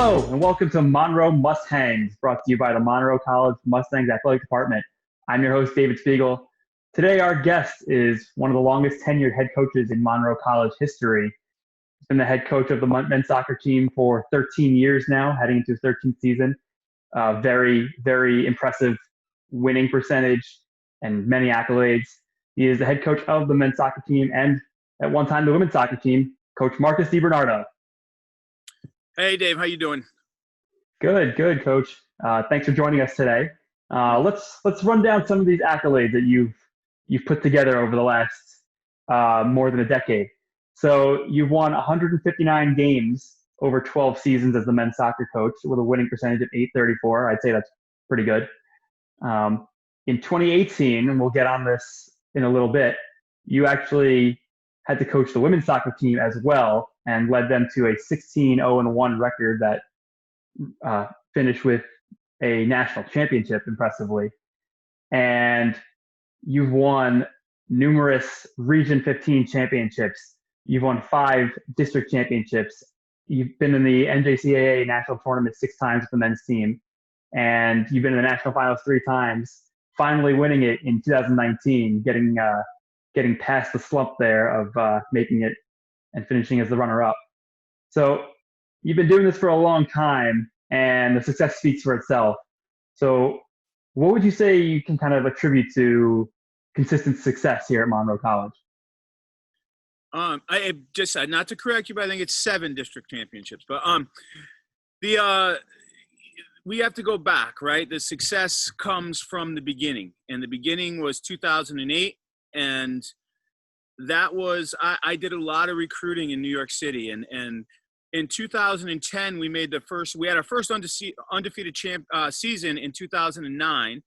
Hello, and welcome to Monroe MustHangs, brought to you by the Monroe College Mustangs Athletic Department. I'm your host, David Spiegel. Today, our guest is one of the longest tenured head coaches in Monroe College history. He's been the head coach of the men's soccer team for 13 years now, heading into his 13th season. Very, very impressive winning percentage and many accolades. He is the head coach of the men's soccer team and, at one time, the women's soccer team, Coach Marcus DiBernardo. Hey, Dave. How you doing? Good, Coach. Thanks for joining us today. Let's run down some of these accolades that you've put together over the last more than a decade. So you've won 159 games over 12 seasons as the men's soccer coach with a winning percentage of .834. I'd say that's pretty good. In 2018, and we'll get on this in a little bit, you actually had to coach the women's soccer team as well and led them to a 16-0-1 record that finished with a national championship impressively. And you've won numerous Region 15 championships. You've won 5 district championships. You've been in the NJCAA national tournament 6 times with the men's team. And you've been in the national finals 3 times, finally winning it in 2019, getting past the slump there of making it and finishing as the runner-up. So you've been doing this for a long time, and the success speaks for itself. So what would you say you can kind of attribute to consistent success here at Monroe College? I just not to correct you, but I think it's 7 district championships. But we have to go back, right? The success comes from the beginning, and the beginning was 2008, and that was I did a lot of recruiting in New York City, and in 2010 we had our first undefeated season in 2009,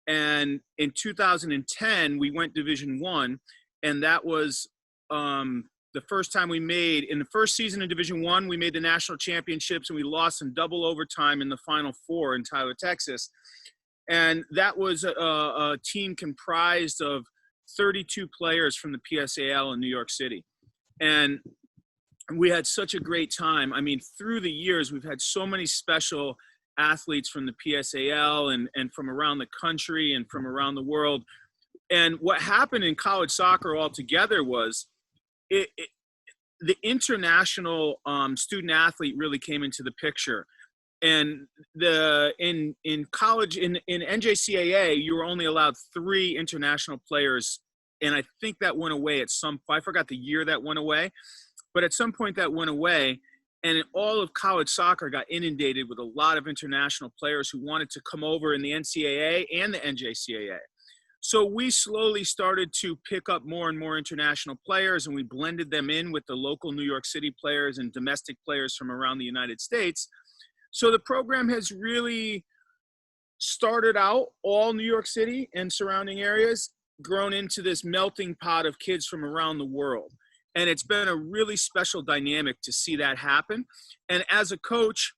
and in 2010 we went Division I, and that was the first time we made, in the first season in Division I, we made the national championships, and we lost in double overtime in the Final Four in Tyler, Texas. And that was a team comprised of 32 players from the PSAL in New York City. And we had such a great time. I mean, through the years, we've had so many special athletes from the PSAL and from around the country and from around the world. And what happened in college soccer altogether was the international student athlete really came into the picture. And in college, in NJCAA, you were only allowed 3 international players, and I think that went away I forgot the year that went away, but at some point that went away, and all of college soccer got inundated with a lot of international players who wanted to come over in the NCAA and the NJCAA. So we slowly started to pick up more and more international players, and we blended them in with the local New York City players and domestic players from around the United States. So the program has really started out all New York City and surrounding areas, grown into this melting pot of kids from around the world. And it's been a really special dynamic to see that happen. And as a coach,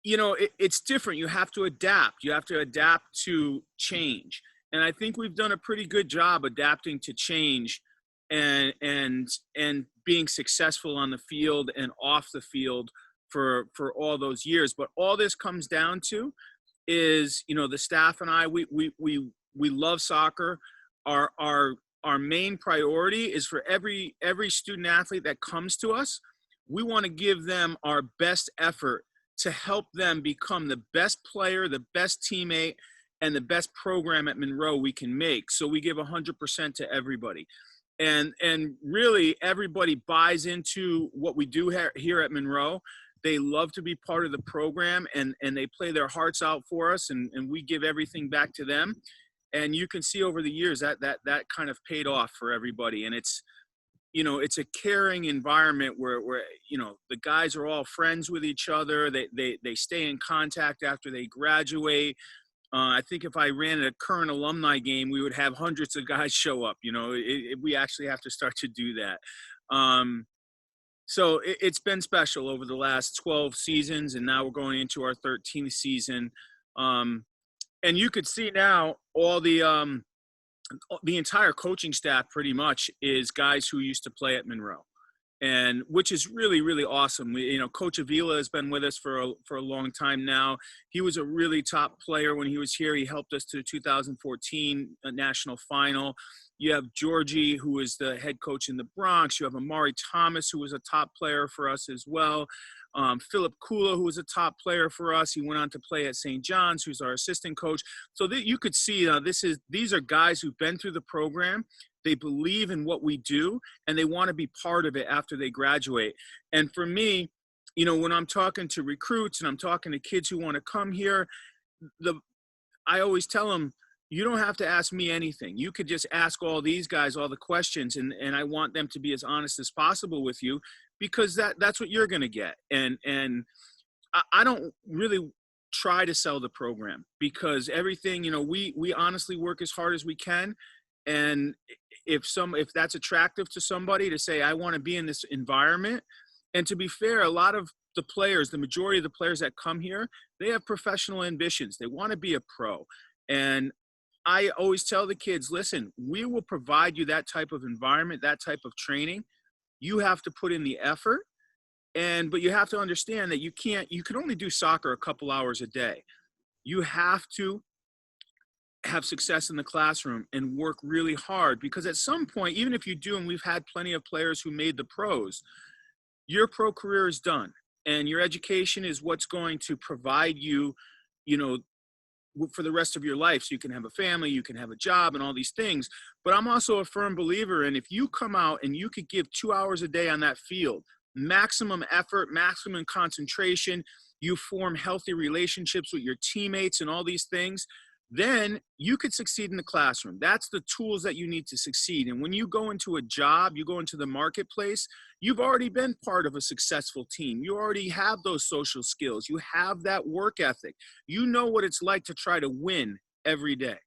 it's different. You have to adapt. You have to adapt to change. And I think we've done a pretty good job adapting to change and being successful on the field and off the field for all those years. But all this comes down to is, the staff and I, we love soccer. Our main priority is for every student athlete that comes to us, we want to give them our best effort to help them become the best player, the best teammate, and the best program at Monroe we can make. So we give 100% to everybody. And really everybody buys into what we do here at Monroe. They love to be part of the program, and they play their hearts out for us, and we give everything back to them. And you can see over the years that kind of paid off for everybody. And it's a caring environment where the guys are all friends with each other. They stay in contact after they graduate. I think if I ran a current alumni game, we would have hundreds of guys show up. We actually have to start to do that. So it's been special over the last 12 seasons, and now we're going into our 13th season. And you could see now all the entire coaching staff pretty much is guys who used to play at Monroe. and which is really, really awesome. Coach Avila has been with us for a long time now. He was a really top player when he was here. He helped us to the 2014 national final. You have Georgie, who is the head coach in the Bronx. You have Amari Thomas, who was a top player for us as well. Philip Kula, who was a top player for us. He went on to play at St. John's, who's our assistant coach. So that you could see these are guys who've been through the program. They believe in what we do, and they want to be part of it after they graduate. And for me, when I'm talking to recruits and I'm talking to kids who want to come here, I always tell them, you don't have to ask me anything. You could just ask all these guys all the questions, and I want them to be as honest as possible with you, because that's what you're going to get. And I don't really try to sell the program, because everything, we honestly work as hard as we can. And if that's attractive to somebody to say, I want to be in this environment. And to be fair, a lot of the players, the majority of the players that come here, they have professional ambitions. They want to be a pro. And I always tell the kids, listen, we will provide you that type of environment, that type of training. You have to put in the effort, but you have to understand that you can only do soccer a couple hours a day. You have to have success in the classroom and work really hard, because at some point, even if you do, and we've had plenty of players who made the pros, your pro career is done, and your education is what's going to provide you, for the rest of your life. So you can have a family, you can have a job, and all these things. But I'm also a firm believer in, if you come out and you could give 2 hours a day on that field, maximum effort, maximum concentration, you form healthy relationships with your teammates and all these things, then you could succeed in the classroom. That's the tools that you need to succeed. And when you go into a job, you go into the marketplace, you've already been part of a successful team. You already have those social skills. You have that work ethic. You know what it's like to try to win every day.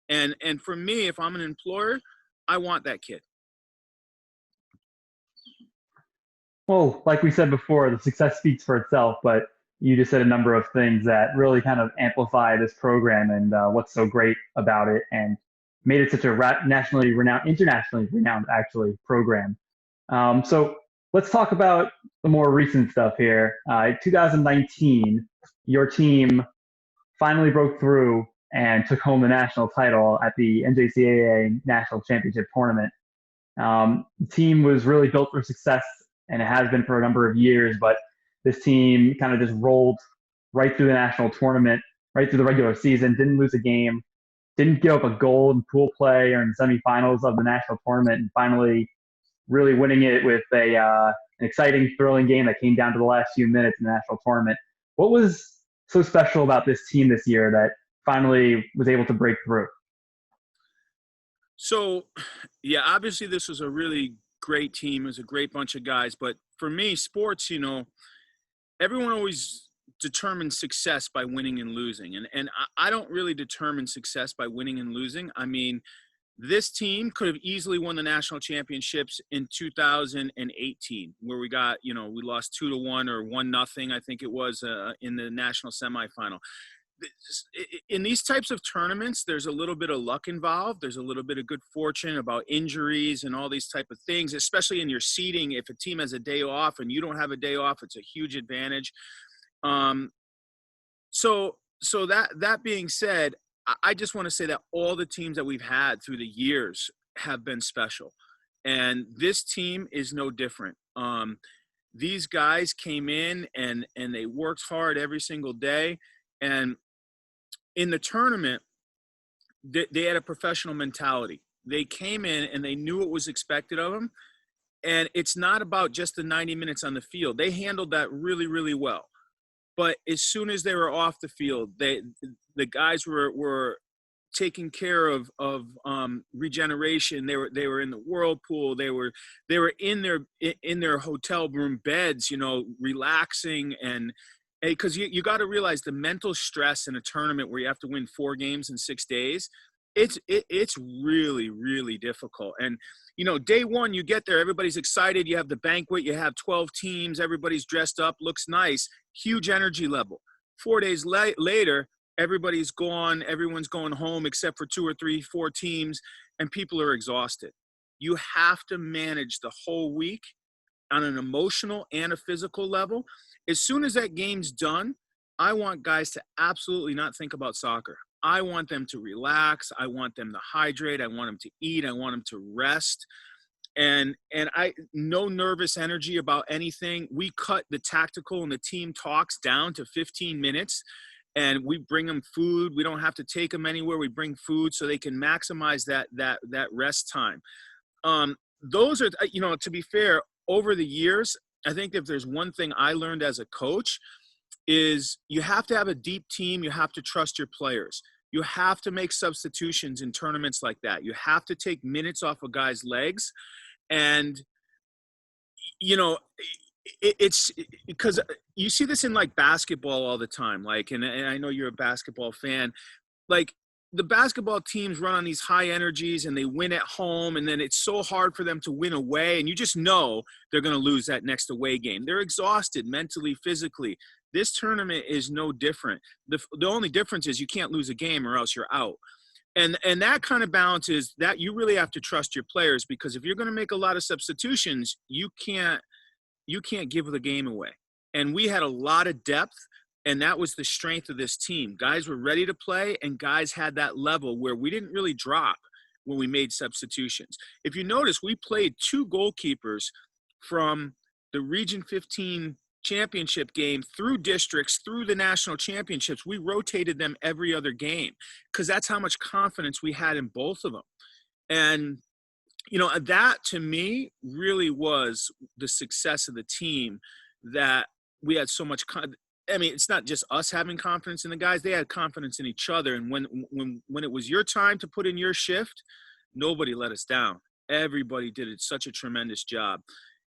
And for me, if I'm an employer, I want that kid. Well, like we said before, the success speaks for itself, but you just said a number of things that really kind of amplify this program and what's so great about it, and made it such a internationally renowned actually program. So let's talk about the more recent stuff here. 2019, your team finally broke through and took home the national title at the NJCAA National Championship Tournament. The team was really built for success, and it has been for a number of years, but this team kind of just rolled right through the national tournament, right through the regular season, didn't lose a game, didn't give up a goal in pool play or in the semifinals of the national tournament, and finally really winning it with an exciting, thrilling game that came down to the last few minutes in the national tournament. What was so special about this team this year that finally was able to break through? So, yeah, obviously this was a really great team. It was a great bunch of guys. But for me, sports, everyone always determines success by winning and losing. And I don't really determine success by winning and losing. I mean, this team could have easily won the national championships in 2018, where we got, we lost 2-1 or 1-0, I think it was, in the national semifinal. In these types of tournaments, there's a little bit of luck involved. There's a little bit of good fortune about injuries and all these type of things, especially in your seeding. If a team has a day off and you don't have a day off, it's a huge advantage. So that being said, I just want to say that all the teams that we've had through the years have been special. And this team is no different. These guys came in and they worked hard every single day. And in the tournament, they had a professional mentality. They came in and they knew what was expected of them. And it's not about just the 90 minutes on the field. They handled that really, really well. But as soon as they were off the field, the guys were taking care of regeneration. They were in the whirlpool. They were in their hotel room beds, relaxing. And because you got to realize the mental stress in a tournament where you have to win 4 games in 6 days, it's really, really difficult. And day one, you get there, everybody's excited. You have the banquet, you have 12 teams, everybody's dressed up, looks nice, huge energy level. 4 days later, everybody's gone, everyone's going home except for 2 or 3, 4 teams, and people are exhausted. You have to manage the whole week on an emotional and a physical level. As soon as that game's done, I want guys to absolutely not think about soccer. I want them to relax. I want them to hydrate. I want them to eat. I want them to rest. And I no nervous energy about anything. We cut the tactical and the team talks down to 15 minutes, and we bring them food. We don't have to take them anywhere. We bring food so they can maximize that rest time. Those are, to be fair, over the years, I think if there's one thing I learned as a coach is you have to have a deep team. You have to trust your players. You have to make substitutions in tournaments like that. You have to take minutes off a guy's legs. And, it's because you see this in like basketball all the time. Like, and I know you're a basketball fan, like the basketball teams run on these high energies and they win at home. And then it's so hard for them to win away. And you just know they're going to lose that next away game. They're exhausted mentally, physically. This tournament is no different. The only difference is you can't lose a game or else you're out. And that kind of balance is that you really have to trust your players, because if you're going to make a lot of substitutions, you can't give the game away. And we had a lot of depth, and that was the strength of this team. Guys were ready to play, and guys had that level where we didn't really drop when we made substitutions. If you notice, we played 2 goalkeepers from the Region 15 championship game through districts, through the national championships. We rotated them every other game because that's how much confidence we had in both of them. And, that to me really was the success of the team, that we had so much it's not just us having confidence in the guys. They had confidence in each other. And when it was your time to put in your shift, nobody let us down. Everybody did such a tremendous job.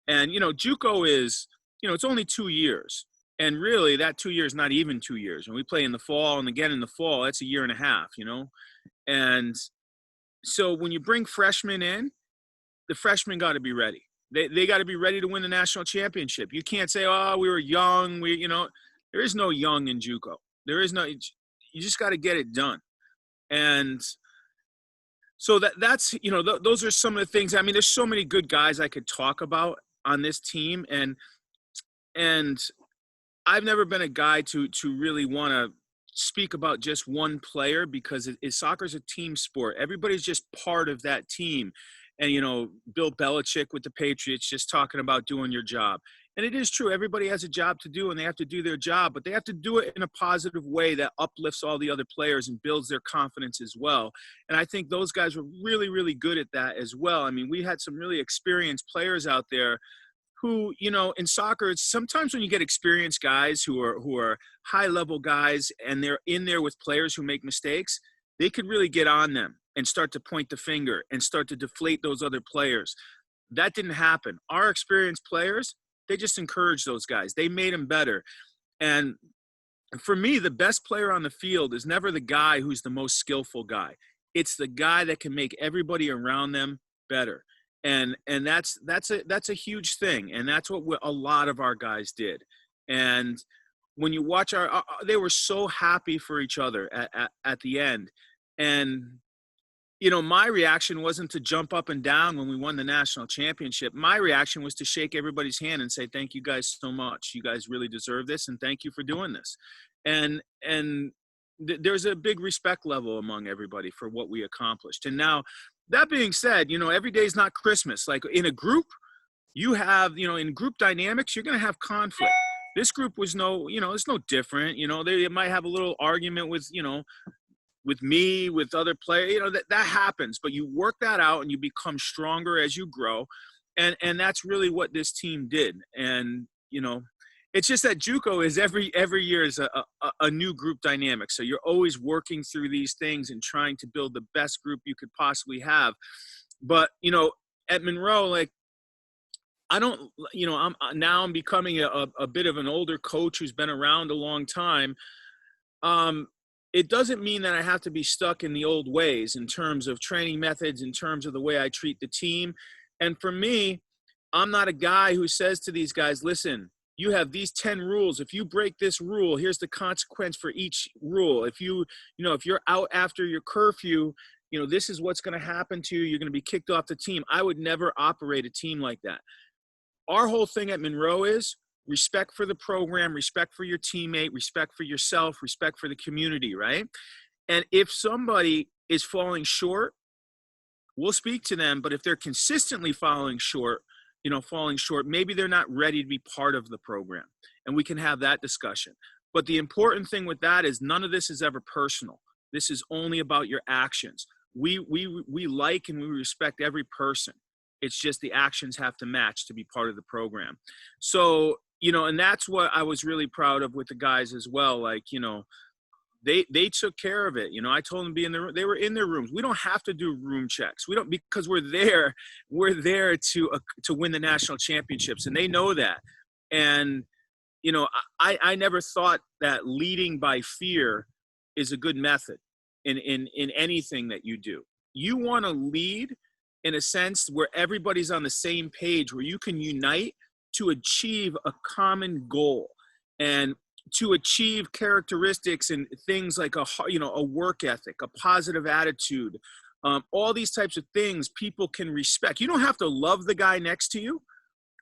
And, JUCO is, it's only 2 years. And really that 2 years, not even 2 years. When we play in the fall and again in the fall, that's a year and a half, And so when you bring freshmen in, the freshmen got to be ready. They got to be ready to win the national championship. You can't say, oh, we were young. There is no young in JUCO. There is no, you just got to get it done. And so that's, those are some of the things. I mean, there's so many good guys I could talk about on this team. And I've never been a guy to really want to speak about just one player, because soccer's a team sport. Everybody's just part of that team. And, Bill Belichick with the Patriots just talking about doing your job. And it is true. Everybody has a job to do and they have to do their job, but they have to do it in a positive way that uplifts all the other players and builds their confidence as well. And I think those guys were really, really good at that as well. I mean, we had some really experienced players out there who, in soccer, it's sometimes when you get experienced guys who are high level guys and they're in there with players who make mistakes, they could really get on them and start to point the finger and start to deflate those other players. That didn't happen. Our experienced players, they just encouraged those guys. They made them better. And for me, the best player on the field is never the guy who's the most skillful guy. It's the guy that can make everybody around them better. And that's a huge thing. And that's what a lot of our guys did. And when you watch they were so happy for each other at the end. And, my reaction wasn't to jump up and down when we won the national championship. My reaction was to shake everybody's hand and say, thank you guys so much. You guys really deserve this. And thank you for doing this. And there's a big respect level among everybody for what we accomplished. And now, that being said, every day is not Christmas. Like in a group, you have, in group dynamics, you're going to have conflict. This group was it's no different. They might have a little argument with me, with other players, that happens, but you work that out and you become stronger as you grow. And that's really what this team did. And, it's just that JUCO is every year is a new group dynamic. So you're always working through these things and trying to build the best group you could possibly have. But, at Monroe, I'm becoming a bit of an older coach who's been around a long time. It doesn't mean that I have to be stuck in the old ways in terms of training methods, in terms of the way I treat the team. And for me, I'm not a guy who says to these guys, listen, you have these 10 rules. If you break this rule, here's the consequence for each rule. If if you're out after your curfew, this is what's going to happen to you. You're going to be kicked off the team. I would never operate a team like that. our whole thing at Monroe is respect for the program, respect for your teammate, respect for yourself, respect for the community, right? And if somebody is falling short, we'll speak to them. But if they're consistently falling short, maybe they're not ready to be part of the program. And we can have that discussion. But the important thing with that is none of this is ever personal. This is only about your actions. We like and we respect every person. It's just the actions have to match to be part of the program. So, and that's what I was really proud of with the guys as well. Like, they took care of it. I told them to be in their room. They were in their rooms. We don't have to do room checks. We don't, because we're there to win the national championships, and they know that. And, I never thought that leading by fear is a good method in anything that you do. You want to lead in a sense where everybody's on the same page, where you can unite to achieve a common goal and to achieve characteristics and things like a work ethic, a positive attitude, all these types of things people can respect. You don't have to love the guy next to you,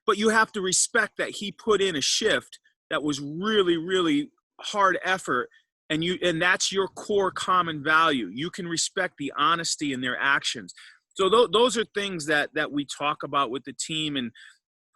but you have to respect that he put in a shift that was really, really hard effort. And that's your core common value. You can respect the honesty in their actions. So those are things that we talk about with the team. And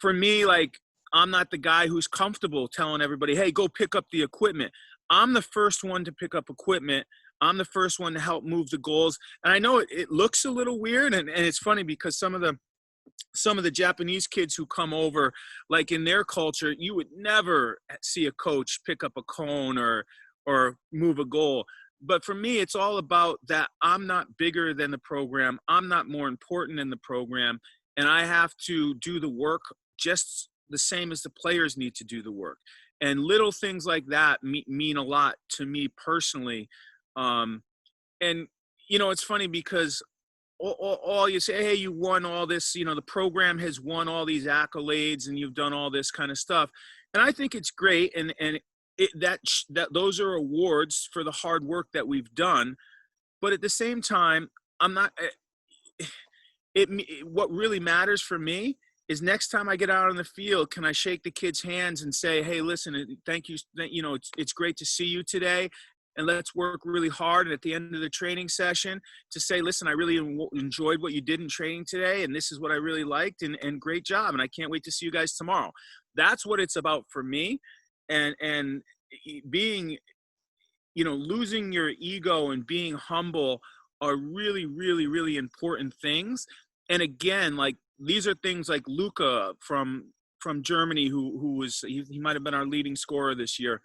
for me, like, I'm not the guy who's comfortable telling everybody, hey, go pick up the equipment. I'm the first one to pick up equipment. I'm the first one to help move the goals. And I know it looks a little weird. And it's funny because some of the Japanese kids who come over, like in their culture, you would never see a coach pick up a cone or move a goal. But for me, it's all about that I'm not bigger than the program. I'm not more important than the program. And I have to do the work just the same as the players need to do the work. And little things like that mean a lot to me personally. And, it's funny because all you say, hey, you won all this, the program has won all these accolades and you've done all this kind of stuff. And I think it's great. And that those are awards for the hard work that we've done. But at the same time, what really matters for me is next time I get out on the field, can I shake the kids' hands and say, hey, listen, thank you. It's great to see you today. And let's work really hard. And at the end of the training session to say, listen, I really enjoyed what you did in training today. And this is what I really liked and great job. And I can't wait to see you guys tomorrow. That's what it's about for me. And being, losing your ego and being humble are really, really, really important things. And again, like, these are things like Luka from Germany, he might have been our leading scorer this year.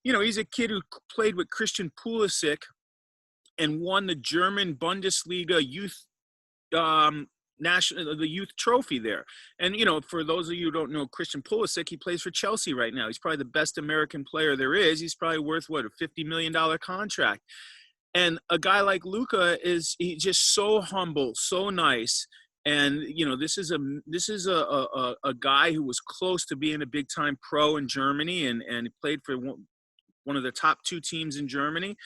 He's a kid who played with Christian Pulisic and won the German Bundesliga youth the youth trophy there. And, for those of you who don't know Christian Pulisic, he plays for Chelsea right now. He's probably the best American player there is. He's probably worth, a $50 million contract. And a guy like Luka he's just so humble, so nice. And, this is a guy who was close to being a big time pro in Germany and he played for one of the top two teams in Germany.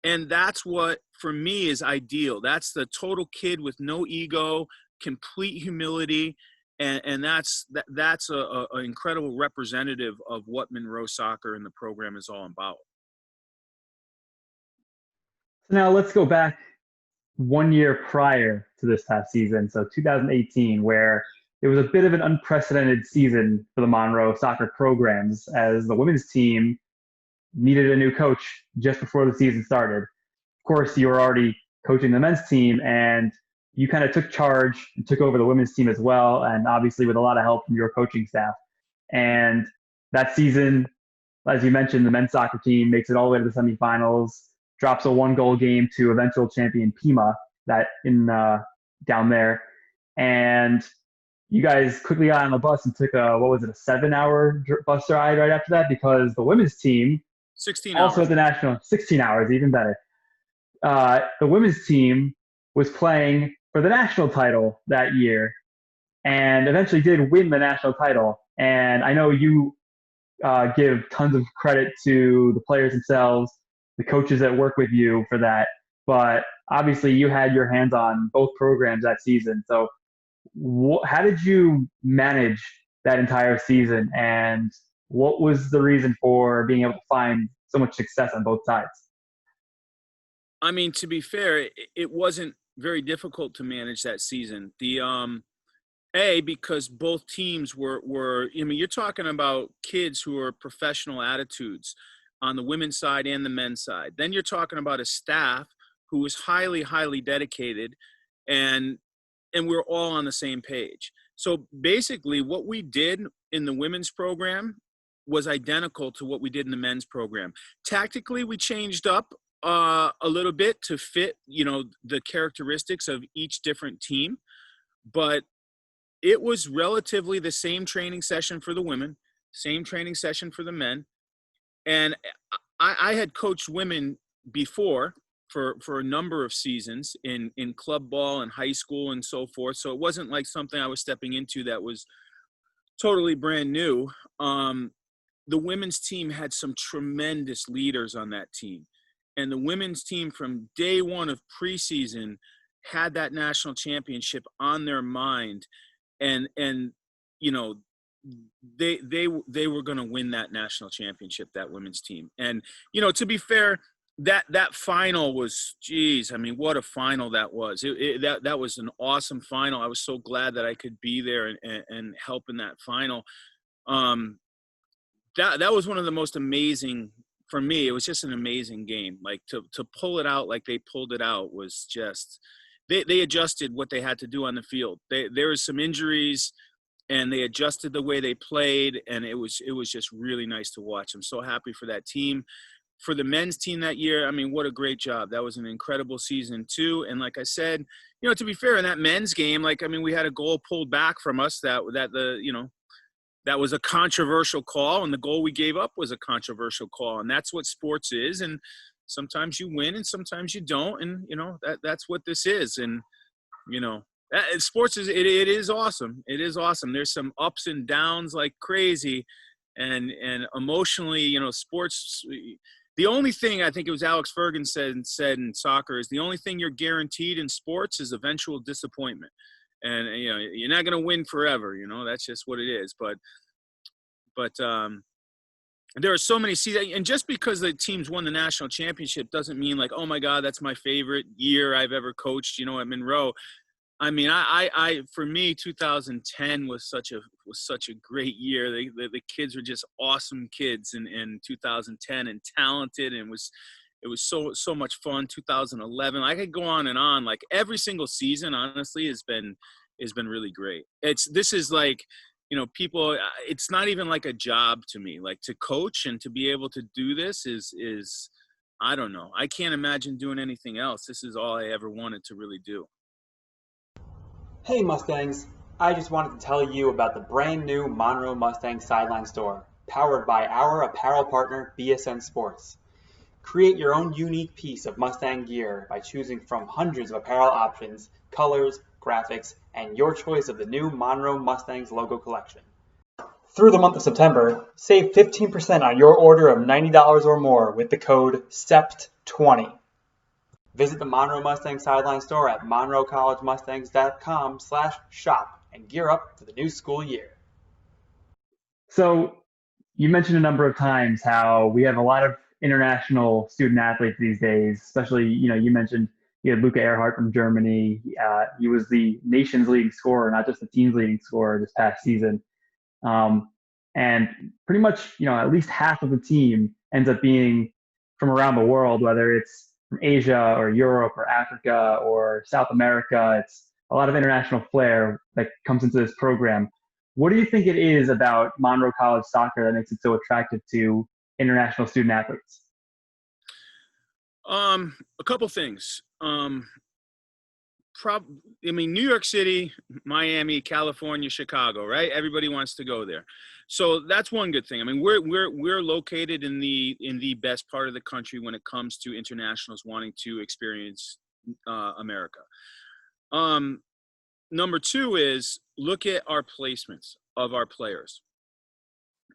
And that's what, for me, is ideal. That's the total kid with no ego, complete humility. And that's an incredible representative of what Monroe soccer and the program is all about. So now let's go back 1 year prior to this past season, so 2018, where it was a bit of an unprecedented season for the Monroe soccer programs as the women's team needed a new coach just before the season started. Of course, you were already coaching the men's team, and you kind of took charge and took over the women's team as well, and obviously with a lot of help from your coaching staff. And that season, as you mentioned, the men's soccer team makes it all the way to the semifinals, drops a 1-goal game to eventual champion Pima down there. And you guys quickly got on the bus and took a 7-hour bus ride right after that, because the women's team, 16 also hours. at the national, 16 hours, even better. The women's team was playing for the national title that year and eventually did win the national title. And I know you give tons of credit to the players themselves, the coaches that work with you for that. But obviously you had your hands on both programs that season. So how did you manage that entire season, and what was the reason for being able to find so much success on both sides? I mean, to be fair, it wasn't very difficult to manage that season. Because both teams were, I mean, you're talking about kids who are professional attitudes on the women's side and the men's side. Then you're talking about a staff who was highly, highly dedicated, and we're all on the same page. So basically what we did in the women's program was identical to what we did in the men's program. Tactically, we changed up a little bit to fit, the characteristics of each different team, but it was relatively the same training session for the women, same training session for the men. And I had coached women before for a number of seasons in club ball and high school and so forth. So it wasn't like something I was stepping into that was totally brand new. The women's team had some tremendous leaders on that team. And the women's team from day one of preseason had that national championship on their mind. And they were going to win that national championship, that women's team. And, to be fair, that final was, geez, I mean, what a final that was. That was an awesome final. I was so glad that I could be there and help in that final. That was one of the most amazing, for me, it was just an amazing game. Like to pull it out like they pulled it out was just, they adjusted what they had to do on the field. There was some injuries, and they adjusted the way they played, and it was just really nice to watch. I'm so happy for that team. For the men's team that year, I mean, what a great job. That was an incredible season too. And like I said, to be fair, in that men's game, we had a goal pulled back from us that was a controversial call, and the goal we gave up was a controversial call. And that's what sports is. And sometimes you win and sometimes you don't. And, that's what this is. And, sports it is awesome. It is awesome. There's some ups and downs like crazy, and emotionally, sports. The only thing, I think it was Alex Ferguson said in soccer, is the only thing you're guaranteed in sports is eventual disappointment. And you're not going to win forever. That's just what it is. But there are so many seasons, and just because the teams won the national championship doesn't mean like, oh my God, that's my favorite year I've ever coached. At Monroe. I mean, I for me, 2010 was such a great year. The kids were just awesome kids in 2010, and talented, and it was so much fun. 2011, I could go on and on. Like every single season, honestly, has been really great. This is like, people. It's not even like a job to me. Like to coach and to be able to do this is I don't know. I can't imagine doing anything else. This is all I ever wanted to really do. Hey Mustangs, I just wanted to tell you about the brand new Monroe MustHangs sideline store, powered by our apparel partner BSN Sports. Create your own unique piece of Mustang gear by choosing from hundreds of apparel options, colors, graphics, and your choice of the new Monroe MustHangs logo collection. Through the month of September, save 15% on your order of $90 or more with the code SEPT20. Visit the Monroe Mustang Sideline store at monroecollegemustangs.com/shop and gear up for the new school year. So you mentioned a number of times how we have a lot of international student athletes these days, especially, you mentioned you had Luca Erhardt from Germany. He was the nation's leading scorer, not just the team's leading scorer this past season. And pretty much, at least half of the team ends up being from around the world, whether it's from Asia or Europe or Africa or South America. It's a lot of international flair that comes into this program. What do you think it is about Monroe College soccer that makes it so attractive to international student athletes? A couple things. New York City, Miami, California, Chicago, right? Everybody wants to go there. So that's one good thing. I mean, we're located in the best part of the country when it comes to internationals wanting to experience America. Number two is look at our placements of our players.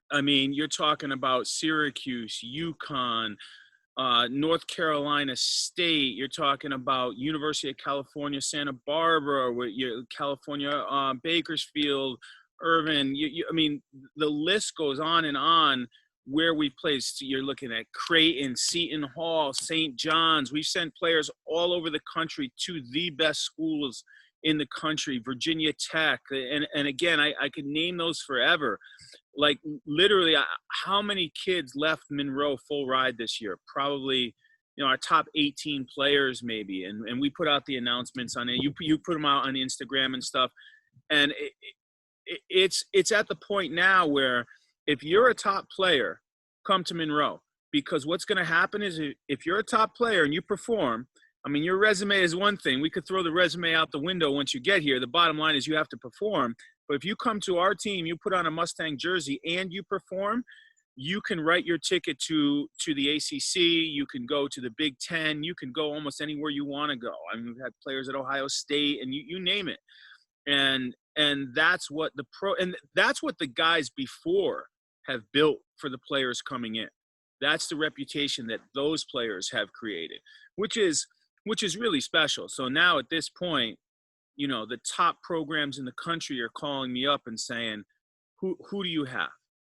I mean, you're talking about Syracuse, UConn, North Carolina State. You're talking about University of California, Santa Barbara, California, Bakersfield, Irvin, I mean, the list goes on and on where we placed. You're looking at Creighton, Seton Hall, St. John's. We've sent players all over the country to the best schools in the country, Virginia Tech. And again, I could name those forever. Like literally, how many kids left Monroe full ride this year? Probably, our top 18 players maybe. And we put out the announcements on it. You put them out on Instagram and stuff. And it's at the point now where if you're a top player, come to Monroe, because what's going to happen is if you're a top player and you perform, I mean, your resume is one thing. We could throw the resume out the window once you get here. The bottom line is you have to perform. But if you come to our team, you put on a Mustang jersey and you perform, you can write your ticket to the ACC. You can go to the Big Ten. You can go almost anywhere you want to go. I mean, we've had players at Ohio State and you name it. And that's what that's what the guys before have built for the players coming in. That's the reputation that those players have created, which is really special. So now at this point, the top programs in the country are calling me up and saying, who do you have?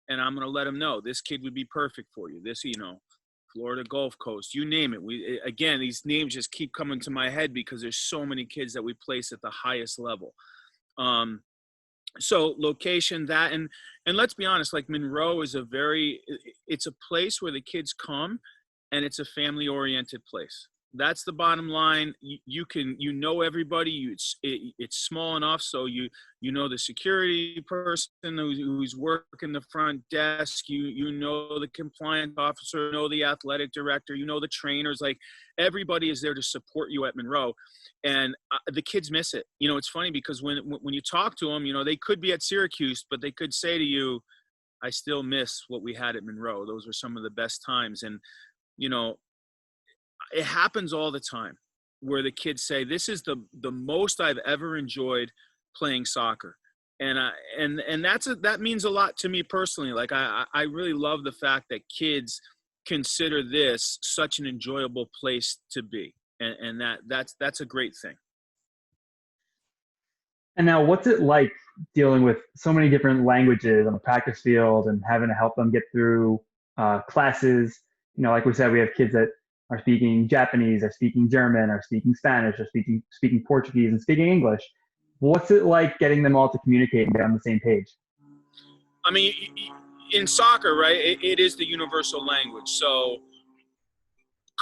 And I'm going to let them know this kid would be perfect for you. This, Florida Gulf Coast, you name it. Again, these names just keep coming to my head because there's so many kids that we place at the highest level. So location, that, and let's be honest, like Monroe is it's a place where the kids come and it's a family oriented place. That's the bottom line. You can, everybody. It's small enough so you know the security person who's working the front desk. You know the compliance officer. You know the athletic director. You know the trainers. Like everybody is there to support you at Monroe, and the kids miss it. It's funny because when you talk to them, they could be at Syracuse, but they could say to you, "I still miss what we had at Monroe. Those were some of the best times." And it happens all the time where the kids say, this is the most I've ever enjoyed playing soccer. And that means a lot to me personally. Like I really love the fact that kids consider this such an enjoyable place to be. And that's a great thing. And now what's it like dealing with so many different languages on the practice field and having to help them get through classes? Like we said, we have kids that are speaking Japanese, are speaking German, are speaking Spanish, are speaking Portuguese, and speaking English. What's it like getting them all to communicate and get on the same page? I mean, in soccer, right, it is the universal language. So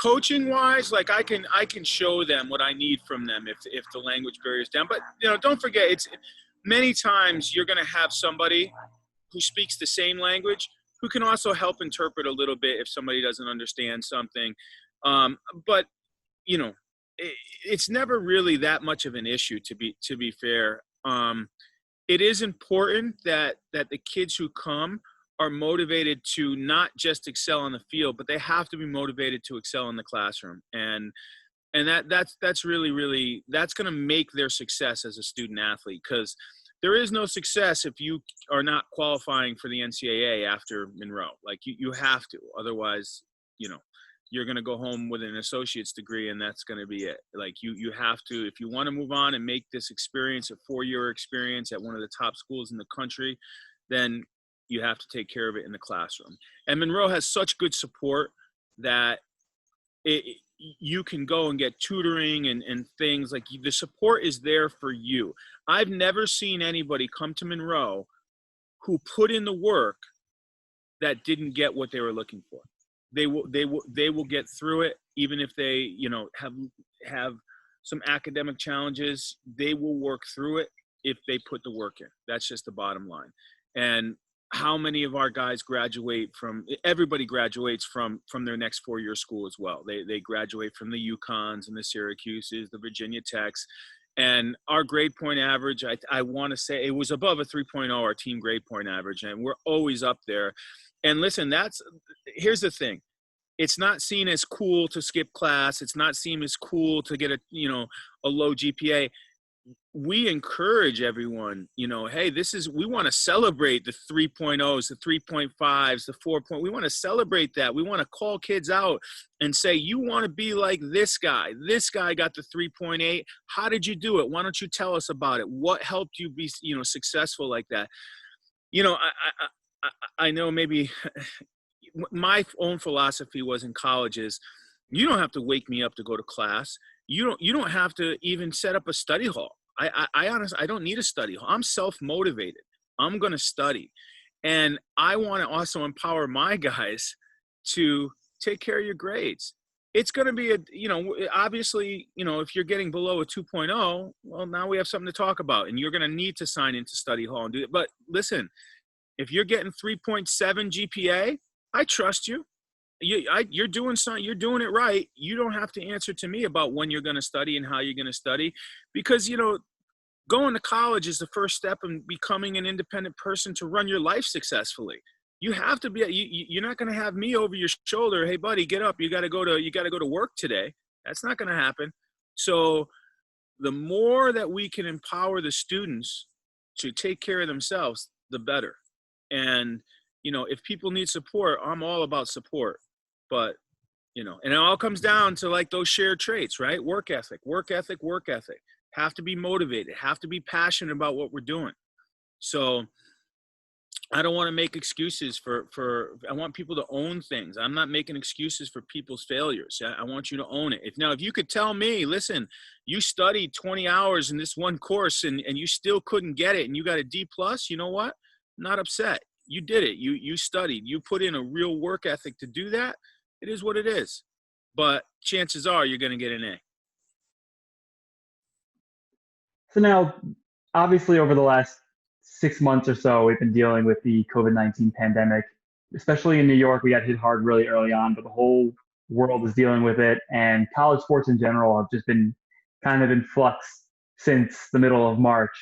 coaching-wise, like I can show them what I need from them if the language barrier is down. But, don't forget, it's many times you're going to have somebody who speaks the same language who can also help interpret a little bit if somebody doesn't understand something. But it's never really that much of an issue to be fair. It is important that the kids who come are motivated to not just excel on the field, but they have to be motivated to excel in the classroom. And that's really, that's going to make their success as a student athlete, because there is no success if you are not qualifying for the NCAA after Monroe. Like you have to, otherwise, you're going to go home with an associate's degree and that's going to be it. Like you have to, if you want to move on and make this experience a 4-year experience at one of the top schools in the country, then you have to take care of it in the classroom. And Monroe has such good support that you can go and get tutoring and things. Like the support is there for you. I've never seen anybody come to Monroe who put in the work that didn't get what they were looking for. They will get through it, even if they, have some academic challenges. They will work through it if they put the work in. That's just the bottom line. And how many of our guys everybody graduates from their next 4-year school as well. They graduate from the UConns and the Syracuses, the Virginia Techs. And our grade point average, I want to say it was above a 3.0, our team grade point average, and we're always up there. And listen, here's the thing. It's not seen as cool to skip class. It's not seen as cool to get a low GPA. we encourage everyone, hey, we want to celebrate the 3.0s, the 3.5s, the 4. We want to celebrate that. We want to call kids out and say, you want to be like this guy. This guy got the 3.8. How did you do it? Why don't you tell us about it? What helped you be, successful like that? I know maybe my own philosophy was in colleges, you don't have to wake me up to go to class. You don't have to even set up a study hall. I honestly, I don't need a study hall. I'm self-motivated. I'm going to study. And I want to also empower my guys to take care of your grades. It's going to be obviously, if you're getting below a 2.0, well, now we have something to talk about, and you're going to need to sign into study hall and do it. But listen, if you're getting 3.7 GPA, I trust you. You're doing something. You're doing it right. You don't have to answer to me about when you're going to study and how you're going to study, because going to college is the first step in becoming an independent person to run your life successfully. You have to be. You're not going to have me over your shoulder. Hey, buddy, get up. You got to go to work today. That's not going to happen. So, the more that we can empower the students to take care of themselves, the better. And if people need support, I'm all about support. But, and it all comes down to like those shared traits, right? Work ethic. Have to be motivated, have to be passionate about what we're doing. So I don't want to make excuses I want people to own things. I'm not making excuses for people's failures. I want you to own it. If you could tell me, listen, you studied 20 hours in this one course and you still couldn't get it and you got a D+, you know what? I'm not upset. You did it. You studied. You put in a real work ethic to do that. It is what it is. But chances are you're going to get an A. So now, obviously, over the last 6 months or so, we've been dealing with the COVID-19 pandemic. Especially in New York, we got hit hard really early on, but the whole world is dealing with it. And college sports in general have just been kind of in flux since the middle of March.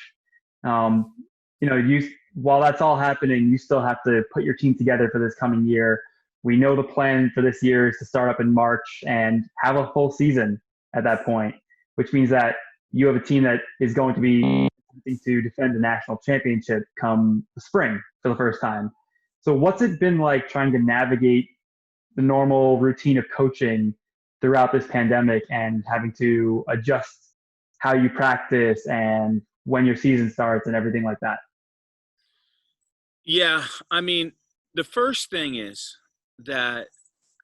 While that's all happening, you still have to put your team together for this coming year. We know the plan for this year is to start up in March and have a full season at that point, which means that you have a team that is going to be attempting to defend the national championship come the spring for the first time. So what's it been like trying to navigate the normal routine of coaching throughout this pandemic and having to adjust how you practice and when your season starts and everything like that? Yeah, I mean, the first thing is that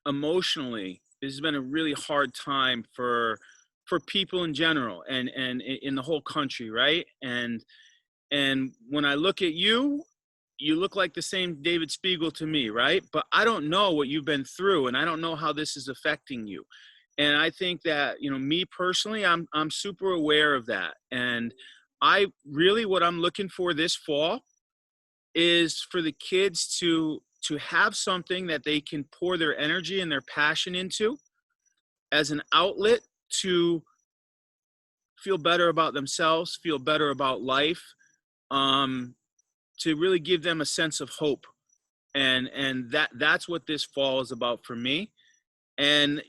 emotionally, this has been a really hard time for people in general and in the whole country, right? And when I look at you look like the same David Spiegel to me, right? But I don't know what you've been through, and I don't know how this is affecting you. And I think that, me personally, I'm super aware of that. And what I'm looking for this fall is for the kids to have something that they can pour their energy and their passion into as an outlet to feel better about themselves, feel better about life, to really give them a sense of hope. And that's what this fall is about for me. And,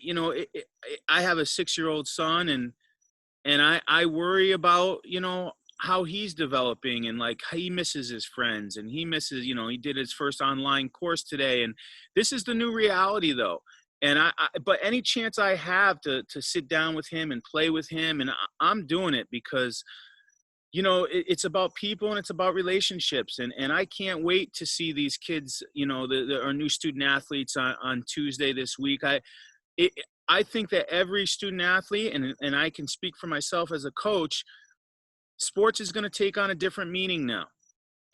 I have a 6-year-old son and I worry about, how he's developing and like he misses his friends and he misses, he did his first online course today. And this is the new reality though. And but any chance I have to sit down with him and play with him, and I'm doing it because, it's about people and it's about relationships. And I can't wait to see these kids, our new student athletes on Tuesday this week. I think that every student athlete, and I can speak for myself as a coach, sports is going to take on a different meaning now.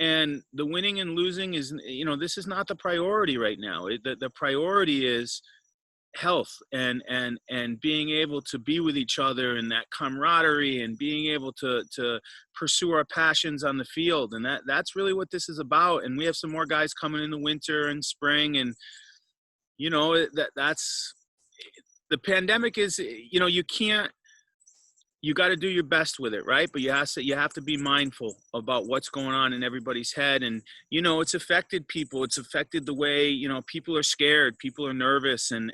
And the winning and losing is, this is not the priority right now. The priority is health and being able to be with each other and that camaraderie and being able to pursue our passions on the field. And that's really what this is about. And we have some more guys coming in the winter and spring. And, that's the pandemic is, you got to do your best with it, right? But you have to be mindful about what's going on in everybody's head. And, it's affected people. It's affected the way, people are scared, people are nervous, and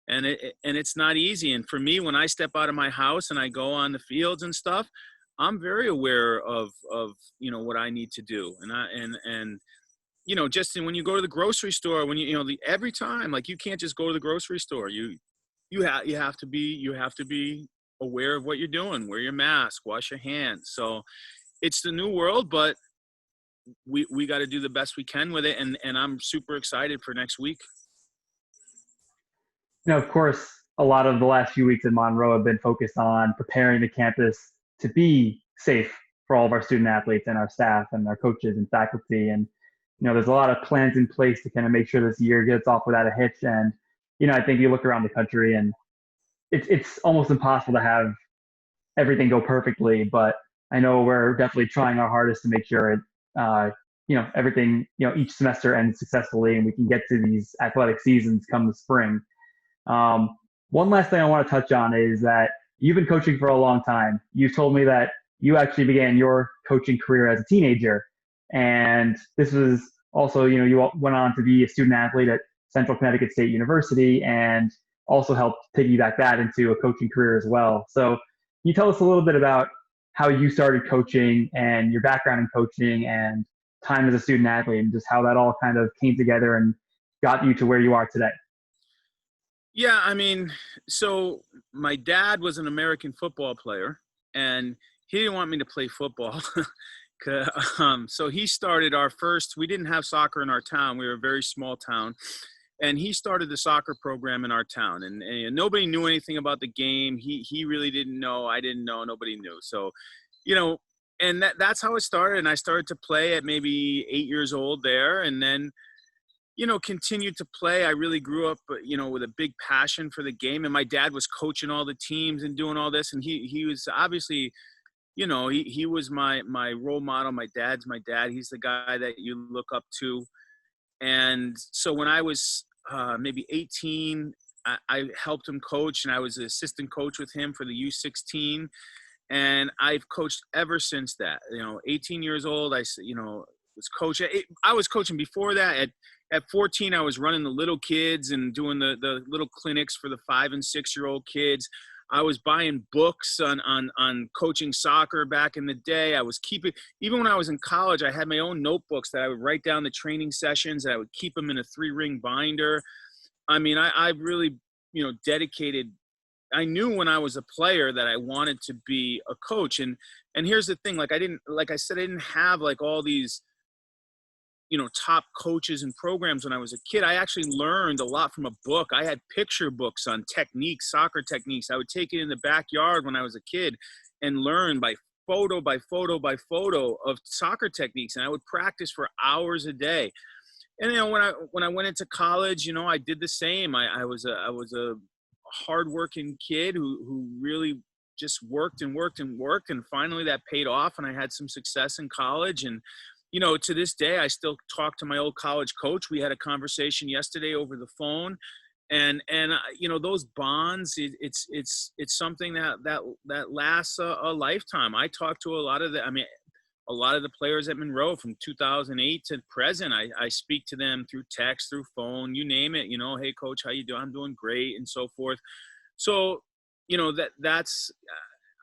it's not easy. And for me, when I step out of my house and I go on the fields and stuff, I'm very aware of what I need to do. And just when you go to the grocery store, when every time, like, you can't just go to the grocery store. You have to be aware of what you're doing. Wear your mask, wash your hands. So it's the new world, but we got to do the best we can with it. And I'm super excited for next week. Of course, a lot of the last few weeks at Monroe have been focused on preparing the campus to be safe for all of our student athletes and our staff and our coaches and faculty. And, there's a lot of plans in place to kind of make sure this year gets off without a hitch. And, I think you look around the country and it's almost impossible to have everything go perfectly, but I know we're definitely trying our hardest to make sure everything, each semester ends successfully and we can get to these athletic seasons come the spring. One last thing I want to touch on is that you've been coaching for a long time. You've told me that you actually began your coaching career as a teenager, and this was also, you went on to be a student athlete at Central Connecticut State University and also helped piggyback that into a coaching career as well. So can you tell us a little bit about how you started coaching and your background in coaching and time as a student athlete and just how that all kind of came together and got you to where you are today? Yeah, I mean, so my dad was an American football player, and he didn't want me to play football. So he started we didn't have soccer in our town. We were a very small town. And he started the soccer program in our town. And nobody knew anything about the game. He really didn't know. I didn't know. Nobody knew. So, and that's how it started. And I started to play at maybe 8 years old there. And then, continued to play. I really grew up, with a big passion for the game. And my dad was coaching all the teams and doing all this. And he was obviously, he was my role model. My dad's my dad. He's the guy that you look up to. And so when I was maybe 18, I helped him coach, and I was an assistant coach with him for the U16. And I've coached ever since that. 18 years old, I was coaching. I was coaching before that. At 14, I was running the little kids and doing the little clinics for the 5 and 6 year old kids. I was buying books on coaching soccer back in the day. I was even when I was in college, I had my own notebooks that I would write down the training sessions, and I would keep them in a 3-ring binder. I mean, I really, dedicated. I knew when I was a player that I wanted to be a coach. And here's the thing, like I didn't have like all these, top coaches and programs when I was a kid. I actually learned a lot from a book. I had picture books on techniques, soccer techniques. I would take it in the backyard when I was a kid and learn by photo by photo by photo of soccer techniques. And I would practice for hours a day. And, when I went into college, I did the same. I was a hardworking kid who really just worked and worked and worked. And finally that paid off, and I had some success in college. And, to this day, I still talk to my old college coach. We had a conversation yesterday over the phone, and those bonds. It's something that lasts a lifetime. I talk to a lot of the players at Monroe from 2008 to present. I speak to them through text, through phone, you name it. Hey coach, how you doing? I'm doing great, and so forth. So, that's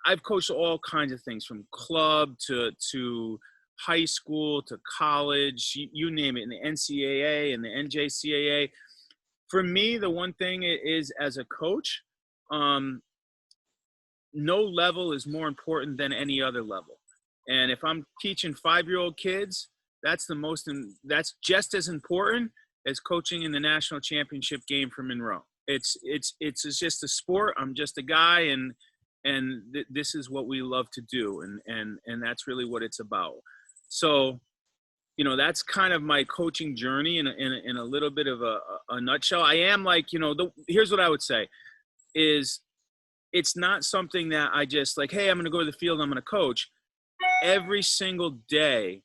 I've coached all kinds of things, from club to high school to college, you name it, in the NCAA and the NJCAA. For me, the one thing is, as a coach, no level is more important than any other level. And if I'm teaching 5-year-old kids, that's just as important as coaching in the national championship game for Monroe. It's just a sport. I'm just a guy, and this is what we love to do, and that's really what it's about. So, that's kind of my coaching journey in a little bit of a nutshell. I am like, here's what I would say is, it's not something that I just like, hey, I'm going to go to the field and I'm going to coach. Every single day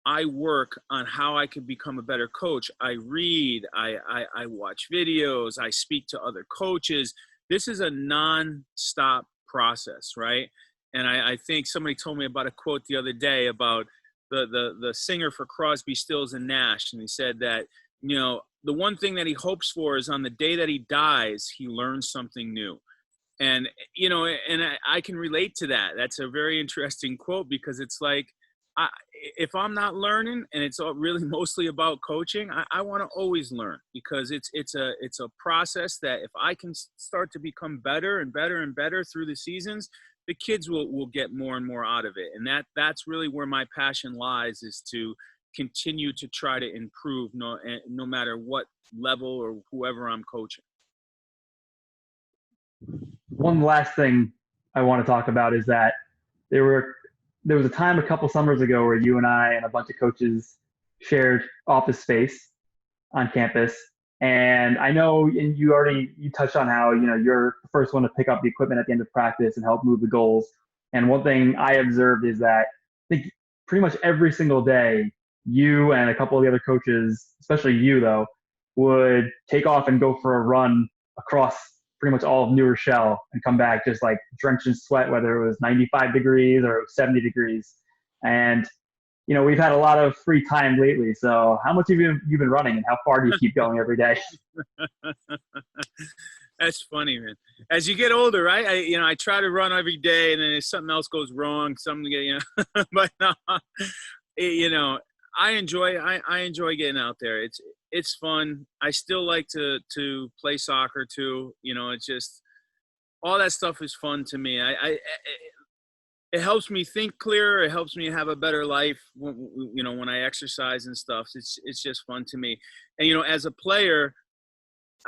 I work on how I can become a better coach. I read, I watch videos, I speak to other coaches. This is a non-stop process, right? And I think somebody told me about a quote the other day about the singer for Crosby, Stills, and Nash. And he said that, the one thing that he hopes for is on the day that he dies, he learns something new. And, and I can relate to that. That's a very interesting quote, because it's like, if I'm not learning, and it's really mostly about coaching, I want to always learn, because it's a process that if I can start to become better and better and better through the seasons, the kids will get more and more out of it. And that's really where my passion lies, is to continue to try to improve no matter what level or whoever I'm coaching. One last thing I want to talk about is that there was a time a couple summers ago where you and I and a bunch of coaches shared office space on campus. And I know, and you touched on how, you're the first one to pick up the equipment at the end of practice and help move the goals. And one thing I observed is that I think pretty much every single day, you and a couple of the other coaches, especially you though, would take off and go for a run across pretty much all of New Rochelle and come back just like drenched in sweat, whether it was 95 degrees or 70 degrees. And, we've had a lot of free time lately. So how much have you been running, and how far do you keep going every day? That's funny, man. As you get older, right? I try to run every day, and then if something else goes wrong, but no, I enjoy getting out there. It's fun. I still like to play soccer too. It's just, all that stuff is fun to me. It helps me think clearer. It helps me have a better life when I exercise and stuff. It's just fun to me. And, as a player,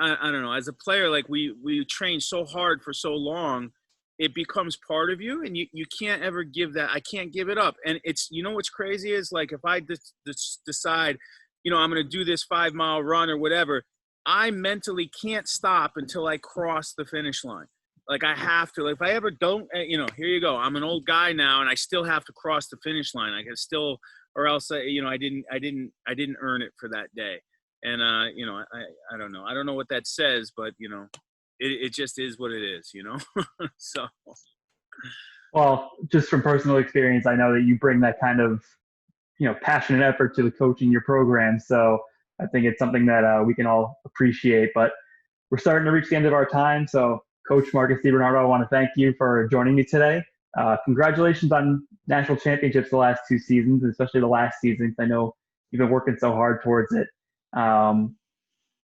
I don't know, as a player, like we train so hard for so long, it becomes part of you, and you can't ever give that. I can't give it up. And it's, what's crazy is, like, if I decide, I'm going to do this 5-mile run or whatever, I mentally can't stop until I cross the finish line. Like, I have to. If I ever don't, here you go. I'm an old guy now, and I still have to cross the finish line. I can still, or else, I didn't earn it for that day. And I don't know. I don't know what that says, but it just is what it is. So. Well, just from personal experience, I know that you bring that kind of, passion and effort to the coaching your program. So I think it's something that we can all appreciate. But we're starting to reach the end of our time. So, Coach Marcus DiBernardo, I want to thank you for joining me today. Congratulations on national championships the last 2 seasons, especially the last season. I know you've been working so hard towards it. And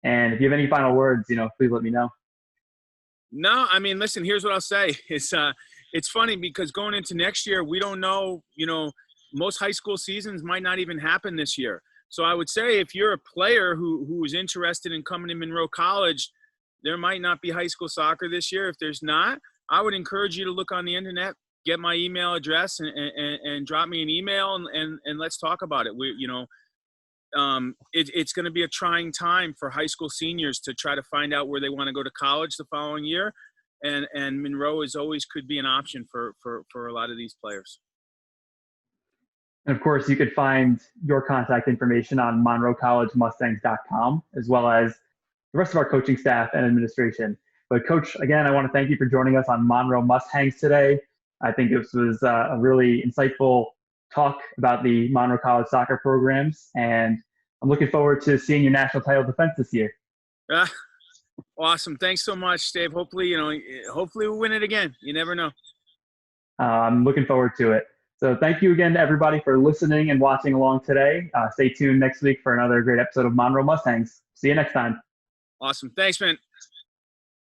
if you have any final words, please let me know. No, I mean, listen, here's what I'll say. It's funny because going into next year, we don't know, most high school seasons might not even happen this year. So I would say, if you're a player who is interested in coming to Monroe College, there might not be high school soccer this year. If there's not, I would encourage you to look on the internet, get my email address, and drop me an email, and let's talk about it. It's going to be a trying time for high school seniors to try to find out where they want to go to college the following year. And Monroe could be an option for a lot of these players. And of course, you could find your contact information on monroecollegemustangs.com, as well as the rest of our coaching staff and administration. But Coach, again, I want to thank you for joining us on Monroe MustHangs today. I think this was a really insightful talk about the Monroe College soccer programs, and I'm looking forward to seeing your national title defense this year. Awesome. Thanks so much, Dave. Hopefully, hopefully we'll win it again. You never know. I'm looking forward to it. So thank you again to everybody for listening and watching along today. Stay tuned next week for another great episode of Monroe MustHangs. See you next time. Awesome. Thanks, man.